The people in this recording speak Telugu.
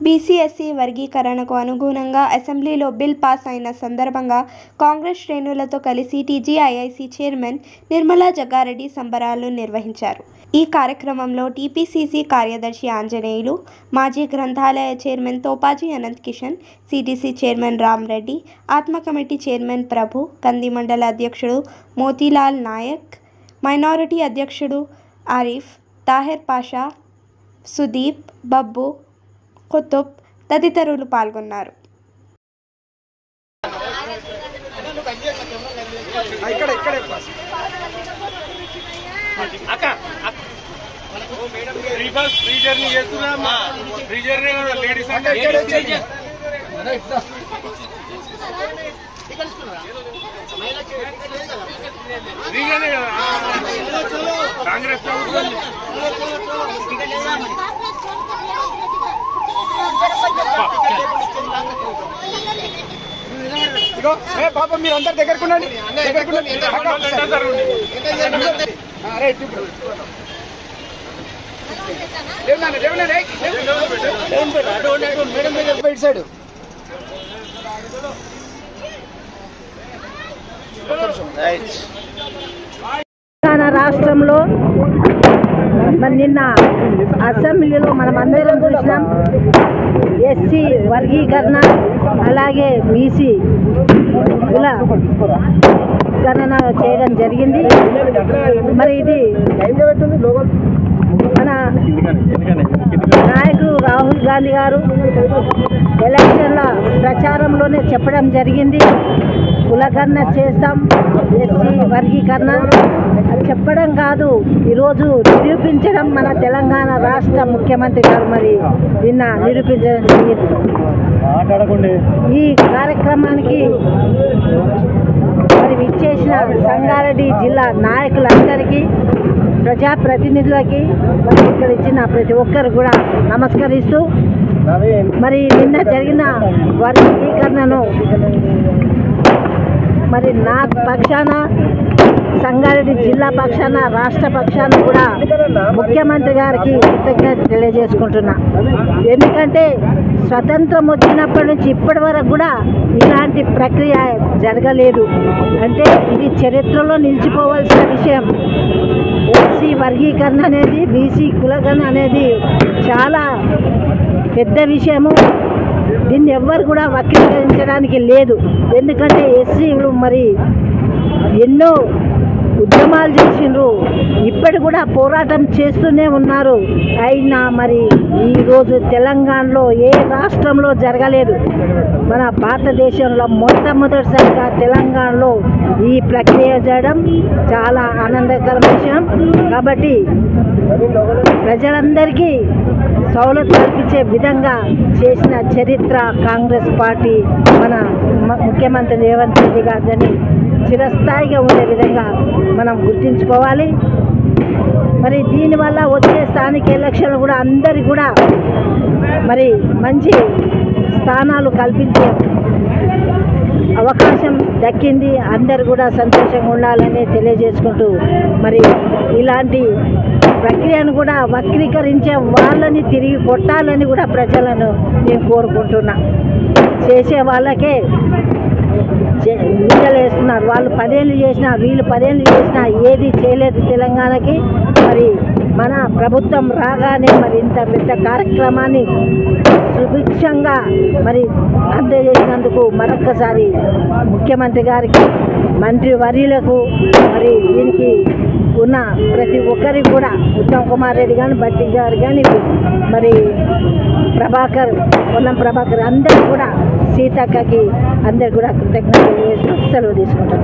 బీసీ-ఎస్సీ వర్గీకరణకు అనుగుణంగా అసెంబ్లీలో బిల్ పాస్ అయిన సందర్భంగా కాంగ్రెస్ శ్రేణులతో కలిసి టీజీఐఐసీ చైర్మన్ నిర్మలా జగ్గారెడ్డి సంబరాలు నిర్వహించారు. ఈ కార్యక్రమంలో టీపీసీసీ కార్యదర్శి ఆంజనేయులు, మాజీ గ్రంథాలయ chairman Thopaji Anant Kishan, CTC chairman Ram Reddy, ఆత్మ కమిటీ చైర్మన్ ప్రభు, కంది మండల అధ్యక్షుడు మోతీలాల్ నాయక్, మైనారిటీ అధ్యక్షుడు ఆరిఫ్, తాహెర్ పాషా, సుదీప్, బబ్బు, కుతుబ్ తదితరులు పాల్గొన్నారు. కాంగ్రెస్ ప్రభుత్వం పాప మీరు అందరు దగ్గరకుండండి. సైడ్ తెలంగాణ రాష్ట్రంలో మరి నిన్న అసెంబ్లీలో మనం అందరం చూసినాం. ఎస్సీ వర్గీకరణ అలాగే బీసీ కులగణన చేయడం జరిగింది. మరి ఇది మన నాయకుడు రాహుల్ గాంధీ గారు ఎలక్షన్ల ప్రచారంలోనే చెప్పడం జరిగింది, కులగణన చేస్తాం, ఎస్సీ వర్గీకరణ చెప్పడం కాదు, ఈరోజు నిరూపించడం మన తెలంగాణ రాష్ట్ర ముఖ్యమంత్రి గారు మరి నిన్న నిరూపించడం జరిగింది. ఈ కార్యక్రమానికి మరి విచ్చేసిన సంగారెడ్డి జిల్లా నాయకులందరికీ, ప్రజాప్రతినిధులకి, మరి ఇక్కడ ఇచ్చిన ప్రతి ఒక్కరు కూడా నమస్కరిస్తూ, మరి నిన్న జరిగిన వర్గీకరణను మరి నా పక్షాన, సంగారెడ్డి జిల్లా పక్షాన, రాష్ట్ర పక్షాన కూడా ముఖ్యమంత్రి గారికి కృతజ్ఞత తెలియజేసుకుంటున్నా. ఎందుకంటే స్వతంత్రం వచ్చినప్పటి నుంచి ఇప్పటి వరకు కూడా ఇలాంటి ప్రక్రియ జరగలేదు. అంటే ఇది చరిత్రలో నిలిచిపోవాల్సిన విషయం. ఎస్సీ వర్గీకరణ అనేది, బీసీ కులగణన అనేది చాలా పెద్ద విషయము. దీన్ని ఎవ్వరు కూడా వక్రీకరించడానికి లేదు. ఎందుకంటే ఎస్సీలు మరి ఎన్నో ఉద్యమాలు చేసిండ్రు, ఇప్పటి కూడా పోరాటం చేస్తూనే ఉన్నారు. అయినా మరి ఈరోజు తెలంగాణలో ఏ రాష్ట్రంలో జరగలేదు. మన భారతదేశంలో మొట్టమొదటిసారిగా తెలంగాణలో ఈ ప్రక్రియ చేయడం చాలా ఆనందకర విషయం. కాబట్టి ప్రజలందరికీ సౌలభ్యం కల్పించే విధంగా చేసిన చరిత్ర కాంగ్రెస్ పార్టీ, మన ముఖ్యమంత్రి రేవంత్ రెడ్డి గారిని చిరస్థాయిగా ఉండే విధంగా మనం గుర్తుంచుకోవాలి. మరి దీనివల్ల వచ్చే స్థానిక ఎలక్షన్లు కూడా అందరికీ కూడా మరి మంచి స్థానాలు కల్పించే అవకాశం దక్కింది. అందరు కూడా సంతోషంగా ఉండాలని తెలియజేసుకుంటూ, మరి ఇలాంటి ప్రక్రియను కూడా వక్రీకరించే వాళ్ళని తిరిగి కొట్టాలని కూడా ప్రజలను నేను కోరుకుంటున్నా. చేసే వాళ్ళకే నిందలు వేస్తున్నారు. వాళ్ళు 10 ఏళ్ళు చేసినా, వీళ్ళు 10 ఏళ్ళు చేసినా ఏది చేయలేదు తెలంగాణకి. మరి మన ప్రభుత్వం రాగానే మరి ఇంత పెద్ద కార్యక్రమాన్ని సుభిక్షంగా మరి అందజేసినందుకు మరొక్కసారి ముఖ్యమంత్రి గారికి, మంత్రి వర్యులకు, మరి దీనికి ఉన్న ప్రతి ఒక్కరికి కూడా, ఉత్తమ్ కుమార్ రెడ్డి కానీ, బట్టి గారు కానీ, మరి ప్రభాకర్, పొన్నం ప్రభాకర్ అందరూ కూడా, సీతక్కకి అందరు కూడా కృతజ్ఞతలు చేస్తూ సెలవు తీసుకుంటారు.